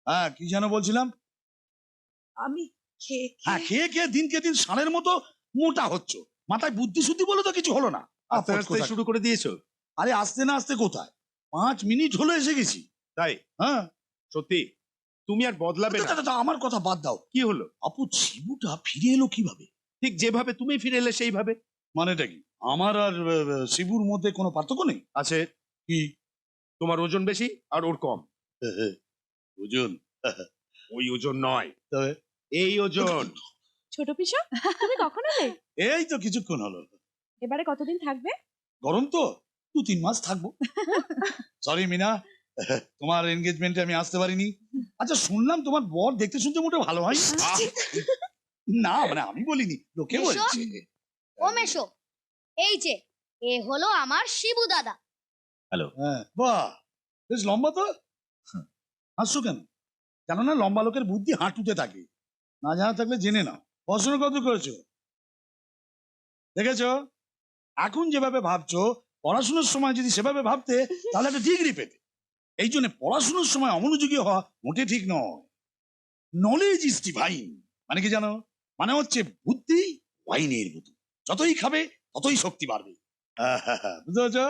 হ্যাঁ কি যেন বলছিলাম? আমি হ্যাঁ খেয়ে খেয়ে দিনকে দিন ষাঁড়ের মতো মোটা হচ্ছ। মাথায় বুদ্ধি শুদ্ধি বলে তো কিছু হলো না। আস্তে আস্তে শুরু করে দিয়েছো? আরে আসতে না আসতে কোথায়, 5 মিনিট হলো এসে গেছি। তাই? হ্যাঁ সত্যি তুমি আর বদলাবে না? আমার কথা বাদ দাও। কি হলো? আপু শিবুটা ফিরে এলো কিভাবে? ঠিক যেভাবে তুমি ফিরে এলে সেইভাবে। মানেটা কি? আমার আর শিবুর মধ্যে কোনো পার্থক্য নেই? আছে। কি? তোমার ওজন বেশি আর ওর কম। ওজন? ওই ওজন নয়, তবে এই ওজন। ছোট পিসা, তুমি কখন এলে? এই তো কিছুক্ষণ হলো। এবারে কতদিন থাকবে? গরম তো 2-3 মাস থাকবো। সরি মিনা, তোমার এনগেজমেন্টে আমি আসতে পারিনি। আচ্ছা শুনলাম তোমার বর দেখতে শুনতে মোটে ভালো হয় না, মানে আমি বলিনি, লোকে মেশো? বলছে। ও মেশো, এই যে এ হলো আমার শিবু দাদা। হ্যাঁ বাহ, বেশ লম্বা তো। হাসছো কেন? জানো না লম্বা লোকের বুদ্ধি হাঁটুতে থাকে। না জানা থাকলে জেনে নাও। পড়াশোনা কত করেছো? দেখেছো, এখন যেভাবে ভাবছো পড়াশোনার সময় যদি সেভাবে ভাবতে তাহলে একটা ডিগ্রি পেতে। এই জন্য পড়াশোনার সময় অমনোযোগী হওয়া মোটে ঠিক নয়। নলেজ ইজ ডিভাইন মানে কি জানো? মানে হচ্ছে বুদ্ধি ওয়াইনের মতো, যতই খাবে ততই শক্তি বাড়বে। বুঝতে পারছো?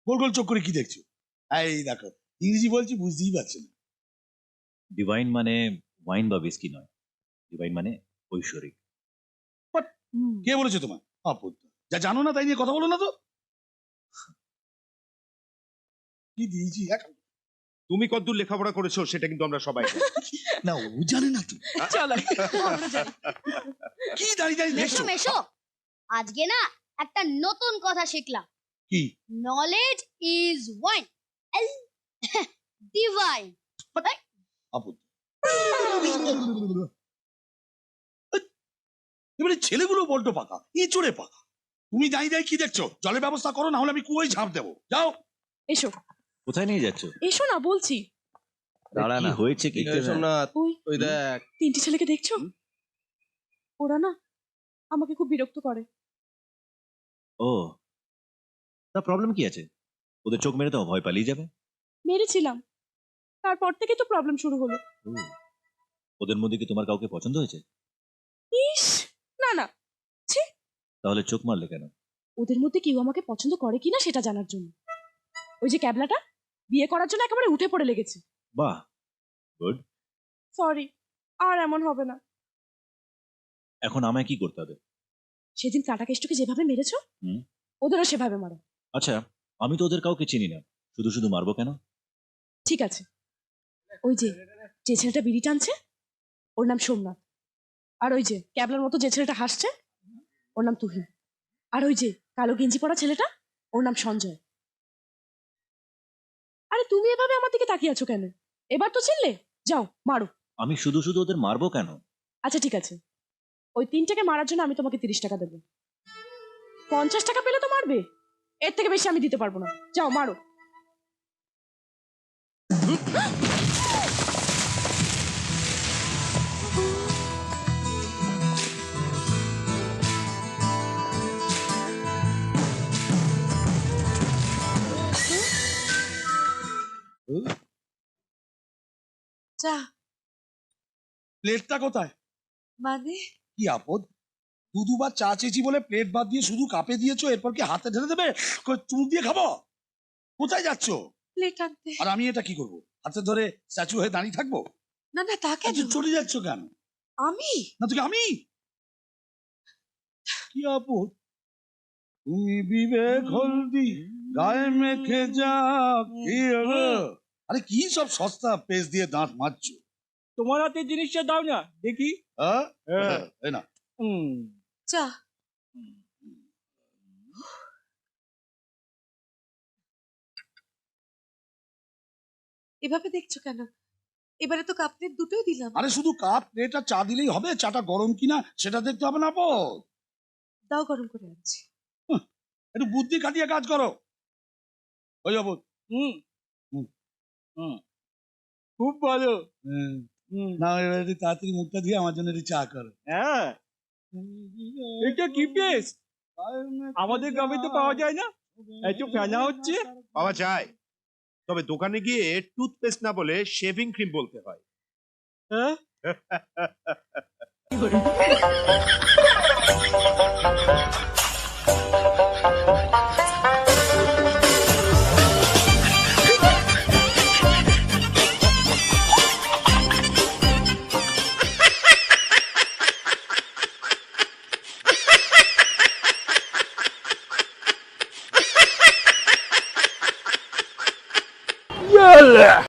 গোল গোল চোখ করে কি দেখছো? এই দেখো, ইংরেজি বলছি বুঝতেই পারছো না। ডিভাইন মানে ওয়াইন বা বিস্কি নয়, ডিভাইন মানে ঐশ্বরিক। কে বলেছে তোমার? আপদ, যা জানো না তাই নিয়ে কথা বলো না তো। কি দিয়েছি এখন? তুমি কতদূর লেখাপড়া করেছো সেটা কিন্তু আমরা সবাই জানি। না ও জানে না তো। চলো আমরা যাই। কি দাঁড়িয়ে দাঁড়িয়ে মেশো দেখছো? মেশো, আজকে না একটা নতুন কথা শিখলাম। কি? Knowledge is wine, divine. আপদ, এবারে ছেলেগুলো বড্ড পাকা, ইঁচড়ে পাকা। তুমি দাঁড়িয়ে দাঁড়িয়ে কি দেখছো? জলের ব্যবস্থা করো, না হলে আমি কুয়োয় ঝাঁপ দেবো। যাও। এসো কোথায় নিয়ে যাচ্ছ? এসো না বলছি। দাঁড়া না, হয়েছে কি? ওই ওই দেখ, 3টে ছেলেকে দেখছো? ওরা না আমাকে খুব বিরক্ত করে। ও, তা প্রবলেম কি আছে? ওদের চোখ মেরে তো ভয় পালিয়ে যাবে। মেরেছিলাম, তারপর থেকে তো প্রবলেম শুরু হলো। ও, ওদের মধ্যে কি তোমার কাউকে পছন্দ হয়েছে? ইস, না না, ছি। তাহলে চোখ মারলে কেন? ওদের মধ্যে কেউ আমাকে পছন্দ করে কিনা সেটা জানার জন্য। ওই যে ক্যাবলাটা বিয়ে করার জন্য একেবারে উঠে পড়ে লেগেছে। বাহ, গুড। সরি, আর এমন হবে না। এখন আমায় কি করতে হবে? সেদিন কাটা কেষ্টকে যেভাবে মেরেছো, হুম। ওদেরও সেভাবে মারো। আচ্ছা, আমি তো ওদের কাউকে চিনি না, শুধু শুধু মারবো কেন? ঠিক আছে। ওই যে যে ছেলেটা বিড়ি টানছে ওর নাম সোমনাথ। আর ওই যে ক্যাবলার মতো যে ছেলেটা হাসছে ওর নাম তুহিন। আর ওই যে কালো গেঞ্জি পরা ছেলেটা ওর নাম সঞ্জয়। আরে তুমি এভাবে আমার দিকে তাকিয়ে আছো কেন? এবার তো চিনলে, যাও মারো। আমি শুধু শুধু ওদের মারবো কেন? আচ্ছা ঠিক আছে, ওই 3টাকে মারার জন্য আমি তোমাকে 30 টাকা দেবো। 50 টাকা পেলে তো মারবে, এর থেকে বেশি আমি দিতে পারবো না। যাও মারো। যা প্লেটটা কোথায়? মানে কি আপদ, দুবার চা চেয়েছি বলে প্লেট বাদ দিয়ে শুধু কাপে দিয়েছো, এরপর কি হাতে ঢেলে দেবে? চুমুক দিয়ে খাবো? কোথায় যাচ্ছ? প্লেট আনতে। আর আমি এটা কি করবো? হাতে ধরে স্ট্যাচু হয়ে দাঁড়িয়ে থাকবো? না না, তা কেন? আচ্ছা, চলে যাচ্ছ কেন? আমি না তোকে আমি কি আপদ, তুমি বিবেক হলদি গায়ে মেখে যা। কি হলো? আরে কি সব সস্তা পেস্ট দিয়ে দাঁত মাজছো? তোমার হাতে জিনিসটা দাও না দেখি। হ্যাঁ হ্যাঁ। এই না। চা। এভাবে দেখছো কেন? এবারে তো কাপ প্লেট দুটোই দিলাম। আরে শুধু কাপ প্লেট আর চা দিলেই হবে? চাটা গরম কিনা সেটা দেখতে হবে না আপদ? দাও গরম করে আনছি। একটু বুদ্ধি খাটিয়ে কাজ করো। ওই আপদ। হুম হুম। হুম, খুব ভালো। না এবার একটু তাড়াতাড়ি মুখটা দিয়ে আমার জন্য একটু চা করো। হ্যাঁ, এটা কি পেস্ট? আমাদের গ্রামে তো পাওয়া যায় না, এত ফেনা হচ্ছে। পাওয়া যায়, তবে দোকানে গিয়ে টুথপেস্ট না বলে শেভিং ক্রিম বলতে হয়। হ্যাঁ